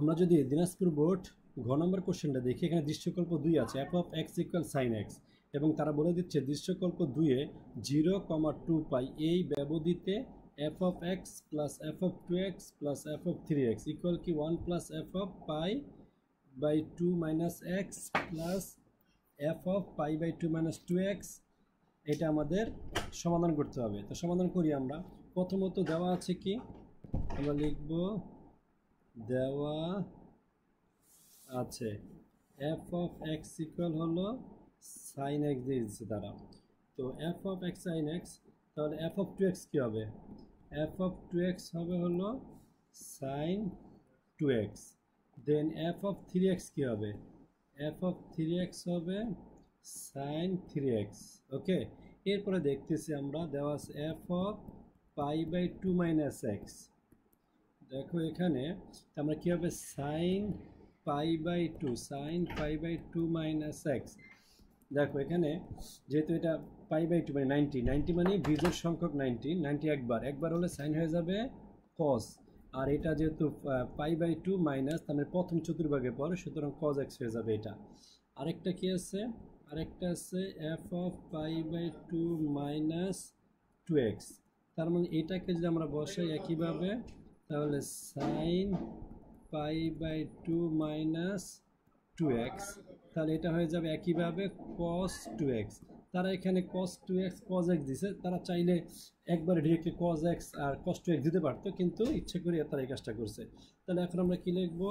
আমরা যদি দিনাজপুর বোর্ড ঘ নম্বর কোশ্চেনটা দেখি, এখানে দৃশ্যকল্প 2 আছে, F of x equal sine x, এবং তারা বলে দিচ্ছে দৃশ্যকল্প 2-এ 0,2 পাই এই ব্যবধিতে f of x plus F of 2x plus F of 3x equal কি 1 plus F of pi by 2 minus x plus F of pi by 2 minus 2x। এটা আমাদের সমাধান করতে হবে। তো সমাধান করি আমরা। প্রথমত দেওয়া আছে কি, আমরা লিখব দেওয়া আছে এফ অফ এক্স ইকুয়াল হলো সাইন এক্স দিয়ে দিচ্ছে তারা। তো F of X sine X, তাহলে এফ অফ 2x কী হবে? এফ অফ 2x হবে হলো sine 2x। Then F of 3x কী হবে? এফ অফ 3x হবে সাইন 3x। ওকে, এরপরে দেখতেছি আমরা দেওয়া আছে F of pi by 2 minus X. দেখো এখানে আমরা কী হবে sine pi by 2, sine pi by 2 minus X. দেখো এখানে যেহেতু এটা পাই বাই 2 মানে 90 মানে বিজোড় সংখ্যক 90 একবার হলে সাইন হয়ে যাবে কস, আর এটা যেহেতু পাই বাই 2 মাইনাস তার মানে প্রথম চতুর্ভাগে পড়ে, সুতরাং কজ এক্স হয়ে যাবে এটা। আরেকটা কি আছে? আরেকটা আছে F of pi by 2 minus 2x। তার মানে এটাকে যদি আমরা বসাই একইভাবে, তাহলে sign pi by 2 minus 2x, তাহলে এটা হয়ে যাবে একইভাবে cos 2x। তারা এখানে cos 2x cos x দিছে, তারা চাইলে একবারে ডিরেক্টলি cos x আর cos 2x দিতে পারতো, কিন্তু ইচ্ছে করে তারা এই কাজটা করছে। তাহলে এখন আমরা কি লিখব?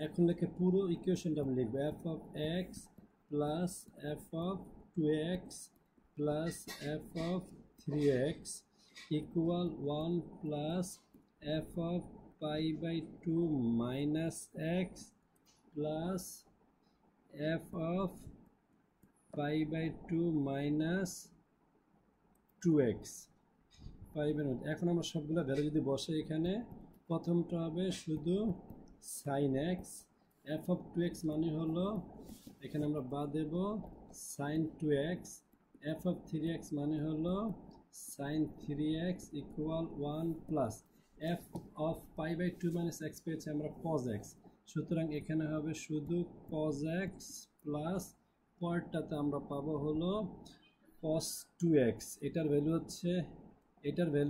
এখন লিখে পুরো ইকুয়েশনটা আমরা লিখবো F of x plus F of 2x plus F of 3x equal 1 plus F of pi by 2 minus x plus F of pi by 2 minus 2x pi by. এখন আমরা সবগুলো ভ্যালু যদি বসে, এখানে প্রথমটা হবে শুধু sine x, F of 2x মানে হলো এখানে আমরা বাদ দেব sign 2x, F of 3x মানে হলো sine 3x equal 1 plus F of pi by 2 minus X পেয়েছি আমরা cos x, সুতরাং এখানে হবে শুধু cos x প্লাস পরেরটাতে আমরা পাবো হলো cos 2x। এটার ভ্যালু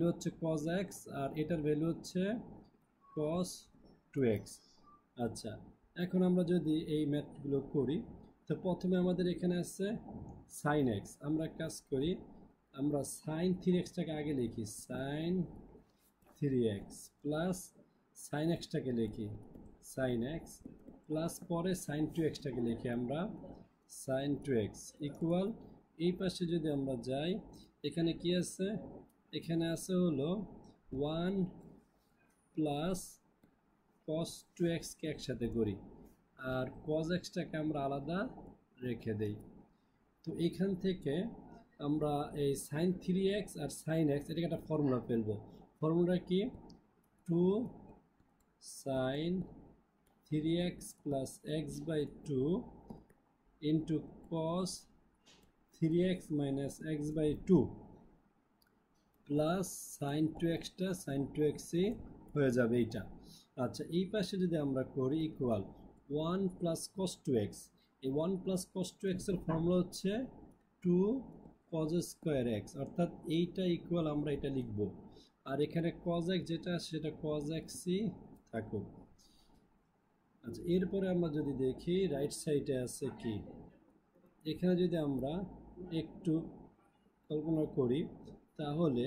হচ্ছে cos x আর এটার ভ্যালু হচ্ছে cos 2x। আচ্ছা, এখন আমরা যদি এই ম্যাথগুলো করি, তো প্রথমে আমাদের এখানে আছে সাইন এক্স। আমরা কাজ করি, আমরা সাইন 3xটাকে আগে লিখি, সাইন 3x প্লাস সাইন এক্সটাকে লিখি সাইন এক্স প্লাস পরে সাইন 2xটাকে লিখি আমরা সাইন 2x ইকুয়াল, এই পাশে যদি আমরা যাই এখানে কি আছে? এখানে আছে হলো 1 প্লাস cos 2xকে একসাথে করি আর cos xটাকে আমরা আলাদা রেখে দেই। তো এখান থেকে আমরা এই সাইন 3x আর সাইন এক্স এটাকে একটা ফর্মুলা ফেলবো। ফর্মুলা কি? 2 sine 3x plus x by 2 into cos 3x minus x by 2 plus sine 2xটা সাইন 2xই হয়ে যাবে এইটা। আচ্ছা, এই পাশে যদি আমরা করি ইকুয়াল 1 প্লাস cos 2x, এই 1 প্লাস cos 2x এর ফর্মুলা হচ্ছে 2 cos স্কোয়ার x, অর্থাৎ এইটা ইকুয়াল আমরা এটা লিখব, আর এখানে cos x যেটা সেটা cos xই থাকুক। আচ্ছা, এরপরে আমরা যদি দেখি রাইট সাইডে আছে কি, এখানে যদি আমরা একটু কল্পনা করি তাহলে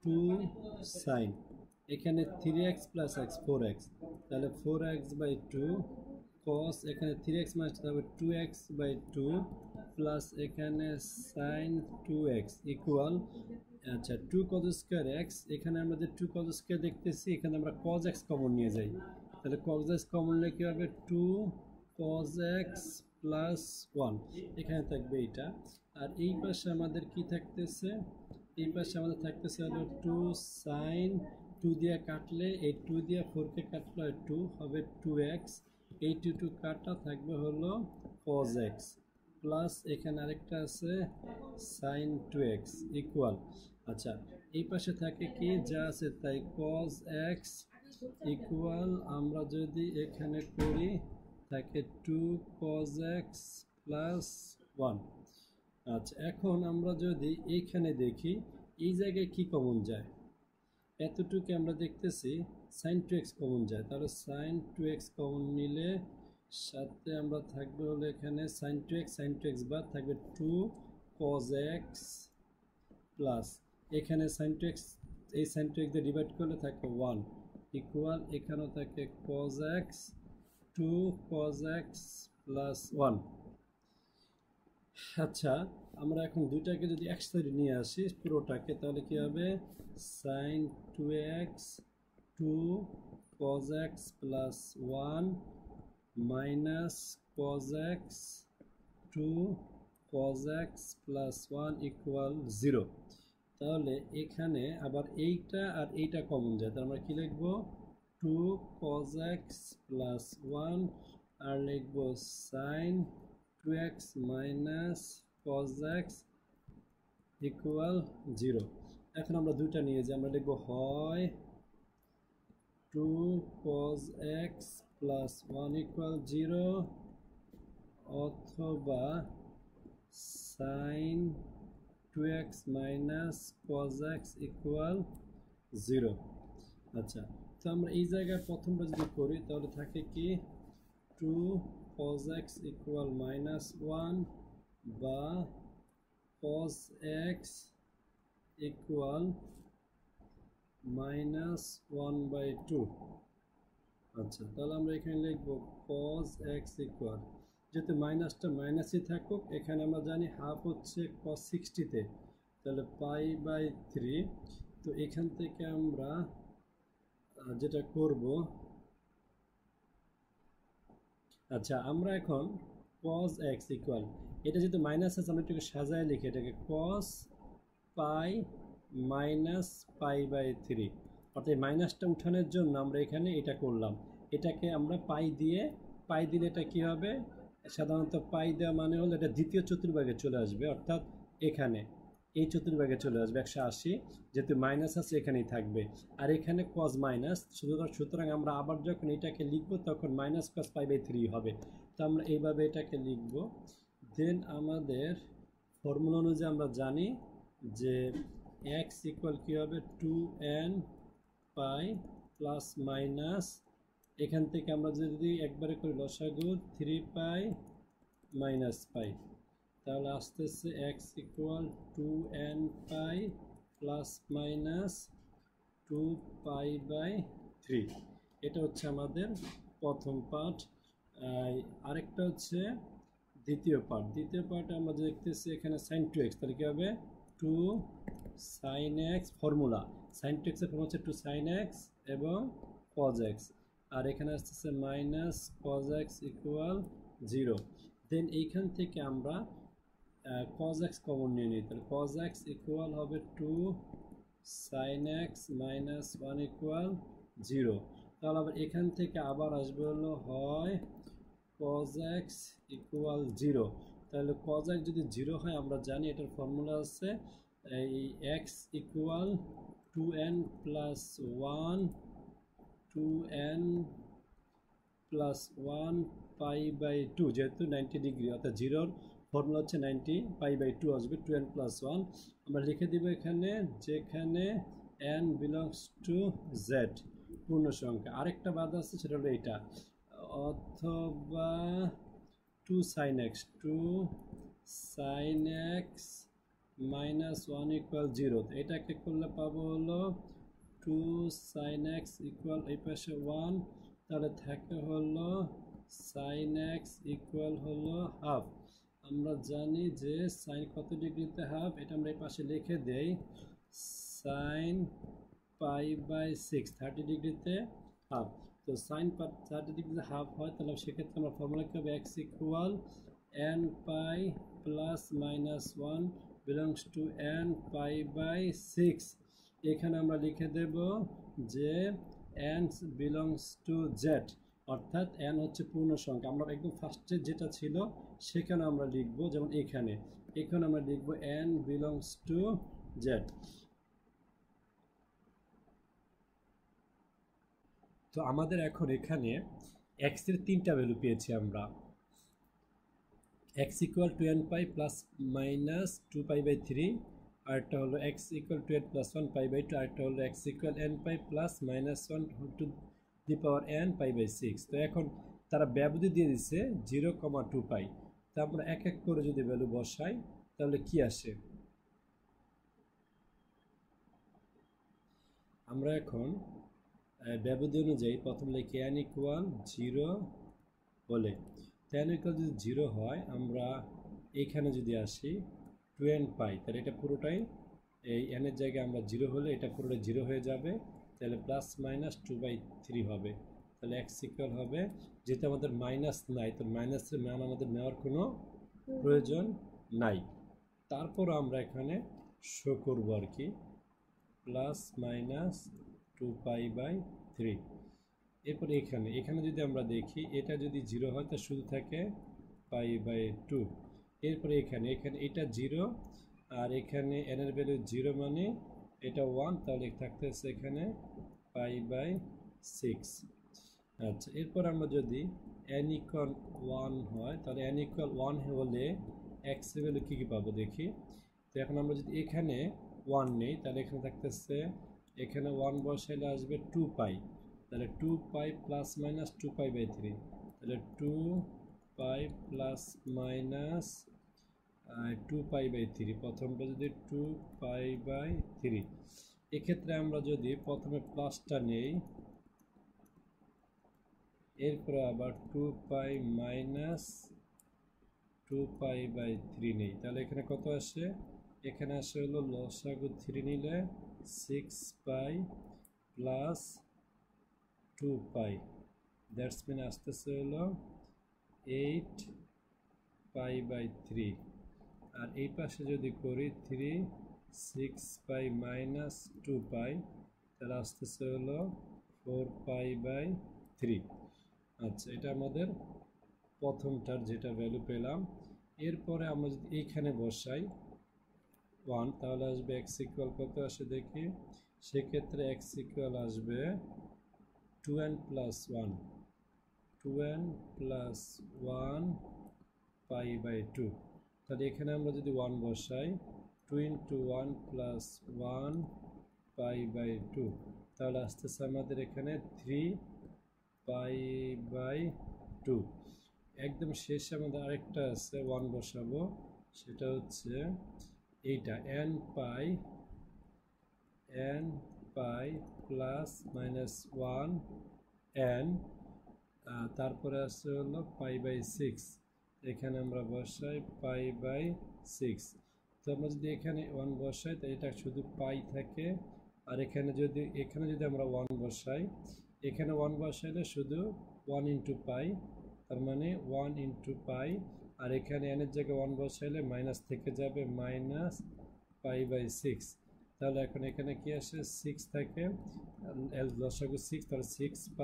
2 সাইন, এখানে 3x প্লাস এক্স 4x, তাহলে 4x বাই 2 cos, এখানে 3x মাইনাস তাহলে 2x বাই 2 প্লাস এখানে সাইন 2x ইকুয়াল, আচ্ছা 2 cos স্কোয়ার x, এখানে আমরা যে 2 cos স্কোয়ার দেখতেছি এখানে আমরা cos x কমন নিয়ে যাই, তাহলে cos x কমন নিলে কী হবে? 2 cos x প্লাস 1 এখানে থাকবে এইটা। আর এই পাশে আমাদের কি থাকতেছে? এই পাশে আমাদের থাকতেছে হলো 2 সাইন, 2 দিয়ে কাটলে এই 2 দিয়ে 4কে কাটলে 2 হবে 2x, এই 2 কাটা থাকবে হলো cos x প্লাস এখানে আরেকটা আছে সাইন 2x ইকুয়াল, আচ্ছা এই পাশে থাকে কি যা আছে তাই cos x ইকুয়াল আমরা যদি এখানে করি থাকে 2 cos x প্লাস 1। আচ্ছা, এখন আমরা যদি এইখানে দেখি এই জায়গায় কি কমন যায়, এতটুকু আমরা দেখতেছি sin 2x কমন যায়, তাহলে sin 2x কমন নিলে সাথে আমরা থাকবে হলো এখানে sin 2x বাদ থাকবে 2 cos x প্লাস এখানে sin 2x, এই sin 2x দিয়ে ডিভাইড করলে থাকে 1 ইকুয়াল এখানেও থাকে cos x 2 cos x plus 1। আচ্ছা, আমরা এখন দুইটাকে যদি এক সাইডে নিয়ে আসি পুরোটাকে, তাহলে কি হবে sin 2x 2 cos x plus 1 minus cos x 2 cos x plus 1 equal 0। তাহলে এখানে আবার এইটা আর এইটা কমন যায়, তাহলে আমরা কি লিখবো 2 cos x প্লাস 1 আর লিখবো sin 2x minus cos x equal 0। এখন আমরা দুইটা নিয়ে যাই, আমরা লিখবো হয় 2 cos x প্লাস 1 ইকুয়াল 0 অথবা sin 2x minus cos x equal 0। আচ্ছা, তো আমরা এই জায়গায় প্রথমটা যদি করি তাহলে থাকে কি 2 cos x ইকুয়াল মাইনাস 1 বা cos x ইকুয়াল মাইনাস 1/2। আচ্ছা, তাহলে আমরা এখানে লিখবো cos x ইকুয়াল, যেহেতু মাইনাসটা মাইনাসই থাকুক, এখানে আমরা জানি হাফ হচ্ছে cos 60-তে, তাহলে π/3। তো এখান থেকে আমরা যেটা করব, আচ্ছা আমরা এখন cos x ইকুয়াল, এটা যেহেতু মাইনাস আছে আমরা এটাকে সাজায় লিখি, এটাকে cos পাই মাইনাস π/3, অর্থাৎ মাইনাসটা উঠানোর জন্য আমরা এখানে এটা করলাম, এটাকে আমরা পাই দিলে এটা কি হবে, সাধারণত পাই দেওয়া মানে হলো এটা দ্বিতীয় চতুর্ভাগে চলে আসবে, অর্থাৎ এখানে এই চতুর্ভাগে চলে আসবে 180, যেহেতু মাইনাস আছে এখানেই থাকবে, আর এখানে cos মাইনাস, সুতরাং আমরা আবার যখন এটাকে লিখব তখন মাইনাস cos π/3 হবে। তো আমরা এইভাবে এটাকে লিখব। দেন আমাদের ফর্মুলা অনুযায়ী আমরা জানি যে x ইকুয়াল কী হবে 2n পাই প্লাস মাইনাস, এখান থেকে আমরা যদি একবারে করি লসাগু 3 পাই মাইনাস পাই, তাহলে আসতেছে x equal 2n pi plus minus 2π/3। এটা হচ্ছে আমাদের প্রথম পার্ট। আরেকটা হচ্ছে দ্বিতীয় পার্ট আমরা দেখতেছি এখানে sin 2x, তাহলে কী হবে 2 sin x, formula sin 2x এর ফর্মুলা হচ্ছে 2 sin x এবং cos x, আর এখানে আসতেছে মাইনাস cos x ইকুয়াল 0। দেন এইখান থেকে আমরা cos x কমন নিয়ে নিই, তাহলে cos x ইকুয়াল হবে 2 sin x মাইনাস 1 ইকুয়াল 0। তাহলে আবার এখান থেকে আবার আসবে হলো হয় cos x ইকুয়াল 0, তাহলে cos x যদি 0 হয় আমরা জানি এটার ফর্মুলা আছে এই x equal 2n plus 1 2n plus 1 π/2, যেহেতু 90 ডিগ্রি, অর্থাৎ 0-র ফর্মুলা হচ্ছে 90, π/2 আসবে 2n প্লাস 1। আমরা লিখে দিব এখানে যেখানে n বিলংস টু z, পূর্ণ সংখ্যা। আরেকটা বাদ আছে সেটা হলো এইটা, অথবা 2 sin x মাইনাস 1 ইকুয়াল 0, এটাকে করলে পাবো হলো 2 sin x ইকুয়াল এই পাশে 1, তাহলে থাকে হলো sin x ইকুয়াল হলো হাফ। আমরা জানি যে সাইন কত ডিগ্রিতে হাফ, এটা আমরা এই পাশে লিখে দেই sin π/6 30 ডিগ্রিতে হাফ। তো sin 30 ডিগ্রিতে হাফ হয়, তাহলে সেক্ষেত্রে আমরা ফর্মুলা কী হবে x equal n pi plus minus 1 belongs to n π/6। এখানে আমরা লিখে দেব যে n বিলংস টু z, অর্থাৎ n হচ্ছে পূর্ণ সংখ্যা। আমরা একদম ফার্স্টে যেটা ছিল সেখানে আমরা লিখব, যেমন এখানে আমরা লিখব n বিলংস টু z। তো আমাদের এখন এখানে এক্স এর তিনটা ভ্যালু পেয়েছি আমরা। X equal to n pi plus minus 2π/3, আরেকটা হলো x equal to n plus 1π/2, আরেকটা হলো x equal n pi plus minus 1 to the power n π/6। তো এখন তারা ব্যবধি দিয়ে দিচ্ছে 0,2π। তো আমরা এক এক করে যদি ভ্যালু বসাই তাহলে কি আসে? আমরা এখন ব্যবধি অনুযায়ী প্রথম লিখি n ইকুয়াল 0 বলে। তো n ইকুয়াল যদি 0 হয়, আমরা এইখানে যদি আসি 2n পাই, তাহলে এটা পুরোটাই এই n এর জায়গায় আমরা 0 হলে এটা পুরোটা 0 হয়ে যাবে, তাহলে প্লাস মাইনাস 2/3 হবে। তাহলে x ইকুয়াল হবে, যেহেতু আমাদের মাইনাস নাই তো মাইনাসের মান আমাদের নেওয়ার কোনো প্রয়োজন নাই। তারপর আমরা এখানে শো করবো আর কি, প্লাস মাইনাস 2π/3। এরপর এখানে যদি আমরা দেখি এটা যদি 0 হয় তো শুধু থাকে π/2। এরপরে এখানে এটা 0 আর এখানে n এর ভ্যালু 0 মানে এটা 1, তাহলে থাকতেছে এখানে π/6। আচ্ছা, এরপর আমরা যদি n ইকুয়াল 1 হয়, তাহলে n ইকুয়াল 1 হলে x এর ভ্যালু কী কী পাবো দেখি। তো এখন আমরা যদি এখানে 1 নেই, তাহলে এখানে থাকতেছে, এখানে 1 বসাইলে আসবে 2π, তাহলে 2π প্লাস মাইনাস 2π/3, তাহলে 2π প্লাস মাইনাস 2π/3। প্রথমটা যদি 2π/3, এক্ষেত্রে আমরা যদি প্রথমে প্লাসটা নেই, এরপরে আবার 2π মাইনাস 2π/3 নেই, তাহলে এখানে কত আসে? এখানে আসে হলো লসাগু 3 নিলে 6π প্লাস 2π, দ্যাটস মিন আসতেছে হলো 8π/3। আর এই পাশে যদি করি 3 6π মাইনাস 2π, তাহলে আসতেছে হলো 4π/3। আচ্ছা, এটা আমাদের প্রথমটার যেটা ভ্যালু পেলাম। এরপরে আমরা যদি এইখানে বসাই 1, তাহলে আসবে এক্স ইকুয়াল কত আসে দেখি। সেক্ষেত্রে এক্স ইকুয়াল আসবে 2n প্লাস 1, 2n প্লাস 1 π/2। তাহলে এখানে আমরা যদি 1 বসাই 2 ইন্টু 1 প্লাস 1 π/2, তাহলে আসতেছে আমাদের এখানে 3π/2। একদম শেষে আমাদের আরেকটা আছে 1 বসাবো, সেটা হচ্ছে এইটা n পাই প্লাস মাইনাস 1 n, তারপরে আছে হলো π/6, এখানে আমরা বসাই π/6। তো আমরা যদি এখানে 1 বসাই তো এটা শুধু পাই থাকে, আর এখানে যদি আমরা 1 বসাই, এখানে 1 বসাইলে শুধু 1 ইন্টু পাই, তার মানে 1 ইন্টু পাই, আর এখানে n এর জায়গায় 1 বসাইলে মাইনাস থেকে যাবে মাইনাস π/6। তাহলে এখন এখানে কি আসে 6 থাকে, লসাগু 6, তাহলে 6π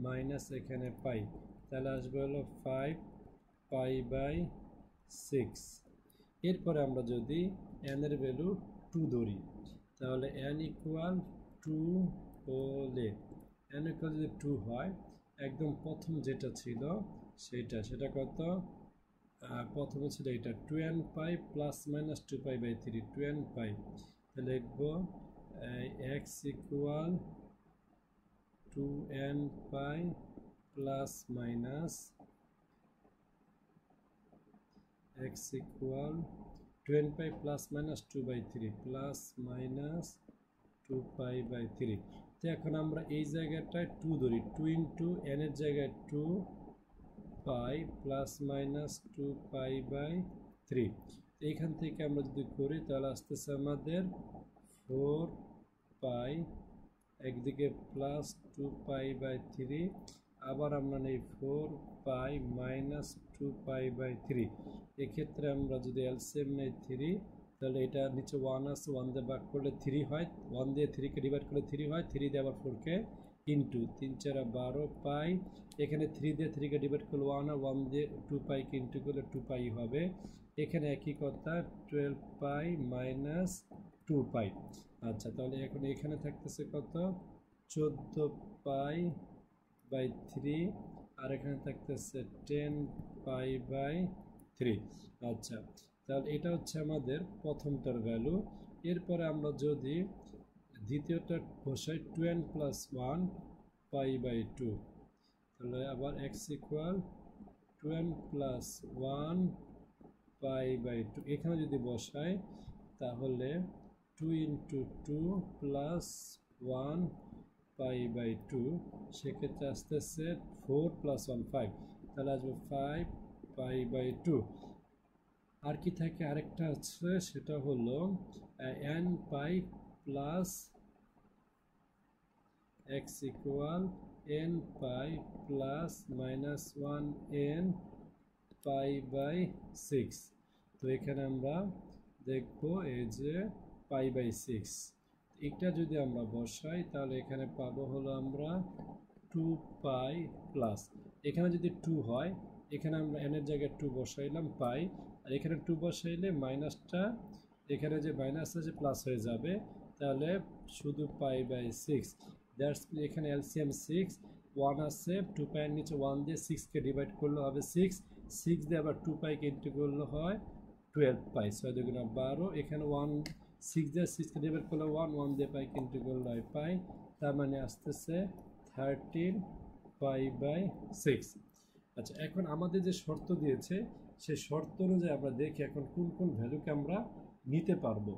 মাইনাস এখানে পাই, তাহলে আসবে হলো 5π/6। এরপরে আমরা যদি n এর ভ্যালু 2 ধরি, তাহলে n ইকুয়াল 2 হলে n ইকুয়াল যদি 2 হয়, একদম প্রথম যেটা ছিল সেটা কত? প্রথমে ছিল এটা 2n pi plus minus 2π/3, 2n পাই। তাহলে লিখবো x equal 2n pi plus minus x equal 2n pi plus minus 2/3 plus minus 2π/3। তো এখন আমরা এই জায়গাটায় 2 ধরি, 2 ইন্টু n এর জায়গায় 2π প্লাস মাইনাস 2π/3। এইখান থেকে আমরা যদি করি তাহলে আসতেছে আমাদের 4π, একদিকে প্লাস 2π/3, আবার আমরা নেই 4π মাইনাস 2π/3। এক্ষেত্রে আমরা যদি এলসিএম নেই 3, তাহলে এটা নিচে 1 আছে, 1 দিয়ে ভাগ করলে 3 হয়, 1 দিয়ে 3কে ডিভাইড করলে 3 হয়, 3 দিয়ে আবার 4কে ইন্টু 3 4 12 পাই, এখানে 3 দিয়ে 3কে ডিভাইড করলে 1 আর 1 দিয়ে 2πকে ইন্টু করলে 2π হবে। এখানে একই কথা 12π মাইনাস 2π। আচ্ছা, তাহলে এখন এখানে থাকতেছে কত? 14π/3 আর এখানে থাকতেছে 10π/3। আচ্ছা, তাহলে এটা হচ্ছে আমাদের প্রথমটার ভ্যালু। এরপরে আমরা যদি দ্বিতীয়টা বসাই 2n + 1 π/2, তাহলে আবার x = 2n + 1 π/2। এখানে যদি বসাই তাহলে 2 × 2 + 1 π/2, সেক্ষেত্রে আসতেছে 4 + 1 5, তাহলে আসবে 5 π/2। আর কি থাকে, আরেকটা আছে, সেটা হলো nπ plus x = nπ + -1n π/6। তো এখানে আমরা দেখবো এই যে π/6, এটা যদি আমরা বসাই তাহলে এখানে পাবো হলো আমরা 2π প্লাস, এখানে যদি 2 হয় এখানে আমরা n এর জায়গায় 2 বসাইলাম পাই, আর এখানে 2 বসাইলে মাইনাসটা এখানে যে মাইনাস আছে প্লাস হয়ে যাবে, তাহলে শুধু π/6। দ্যাটস এখানে এলসিএম 6, 1 আছে, 2π এর নিচে 1 দিয়ে 6কে ডিভাইড করলে হবে 6, 6 দিয়ে আবার 2πকে ইন্টু করলে হয় 12π, 6 × 2 = 12। এখানে 1 6 দিয়ে 6কে ডিভাইড করলে 1, 1 দিয়ে পাইকে ইন্টু করলে হয় পাই, তার মানে আসতেছে 13 π/6। আচ্ছা, এখন আমাদের যে শর্ত দিয়েছে সেই শর্ত অনুযায়ী আমরা দেখি এখন কোন কোন ভ্যালুকে আমরা নিতে পারবো।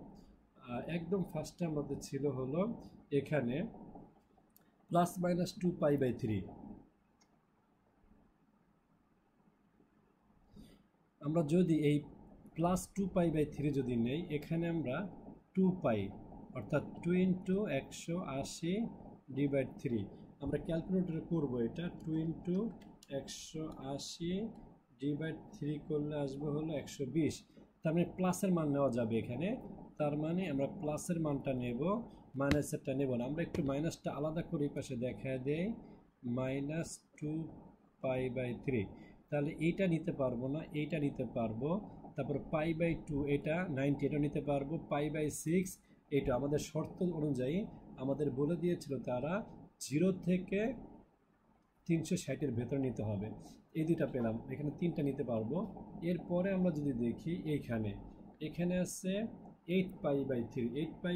একদম ফার্স্টে আমাদের ছিল হলো এখানে ±2π/3। আমরা যদি এই +2π/3 যদি নেই, এখানে আমরা 2π অর্থাৎ 2 × 180/3, আমরা ক্যালকুলেটরে করব এটা। 2 × 180/3 করলে আসবে হলো 120, তার মানে প্লাসের মান নেওয়া যাবে এখানে, তার মানে আমরা প্লাসের মানটা নেব, মাইনাসেরটা নেব না। আমরা একটু মাইনাসটা আলাদা করে এই পাশে দেখা দেই, -2π/3, তাহলে এইটা নিতে পারবো না, এইটা নিতে পারবো। তারপর π/2 এটা 90, এটা নিতে পারবো। π/6 এটা আমাদের শর্ত অনুযায়ী আমাদের বলে দিয়েছিল তারা 0 থেকে 360-এর ভেতরে নিতে হবে, এই দুইটা পেলাম, এখানে 3টা নিতে পারবো। এরপরে আমরা যদি দেখি এখানে আছে 8π/3, 8 ×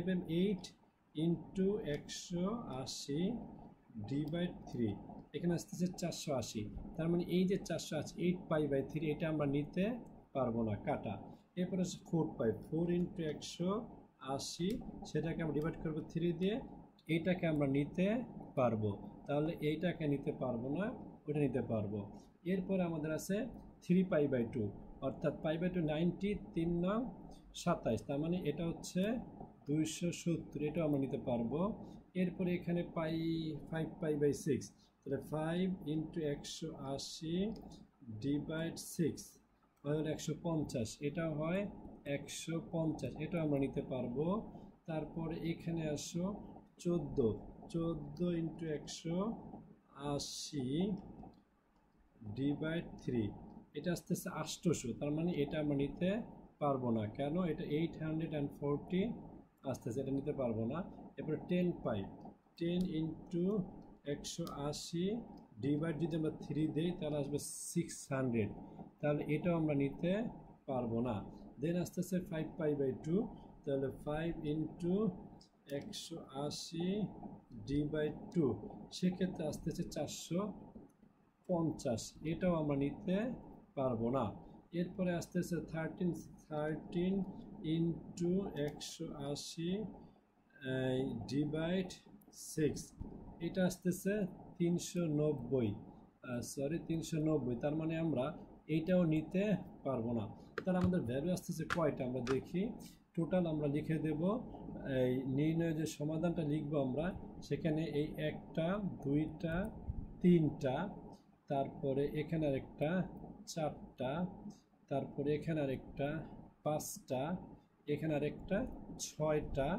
180/3, এখানে আসতেছে 480, তার মানে এই যে 480 8π/3 এটা আমরা নিতে পারবো না, কাটা। এরপরে আছে 4π, 4 × 180, সেটাকে আমরা ডিভাইড করবো 3 দিয়ে, এইটাকে আমরা নিতে পারবো, তাহলে এইটাকে নিতে পারবো না, ওটা নিতে পারবো। এরপরে আমাদের আছে 3π/2, অর্থাৎ π/2 90, 3 9 27, তার মানে এটা হচ্ছে 270, এটাও আমরা নিতে পারবো। এরপরে এখানে 5π/6, তাহলে 5 × 180/6 হলো 150, এটা হয় 150, এটা আমরা নিতে পারবো। তারপরে এখানে আসো 14 × 180/3, এটা আসতেছে 800, তার মানে এটা আমরা নিতে পারবো না, কেন, এটা 840 আসতেছে, এটা নিতে পারবো না। এরপরে 10π, 10 × 180 ডিভাইড যদি আমরা 3 দিই তাহলে আসবে 600, তাহলে এটাও আমরা নিতে পারবো না। দেন আসতেছে 5π/2, তাহলে 5 × 180/2, সেক্ষেত্রে আসতেছে 450, এটাও আমরা নিতে পারবো না। এরপরে আসতেছে 13 × 180/6, এটা আসতেছে 390, তার মানে আমরা এইটাও নিতে পারবো না। তাহলে আমাদের ভ্যালু আসতেছে কয়টা আমরা দেখি, টোটাল আমরা লিখে দেব। এই নির্ণয় যে সমাধানটা লিখবো আমরা, সেখানে এই 1টা 2টা 3টা, তারপরে এখানে আরেকটা 4টা, তারপরে এখানে আরেকটা 5টা, এখানে আরেকটা 6টা,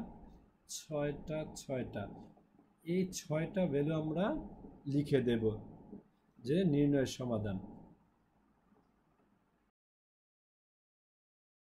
এই 6টা ভ্যালু আমরা লিখে দেব যে নির্ণয়ের সমাধান।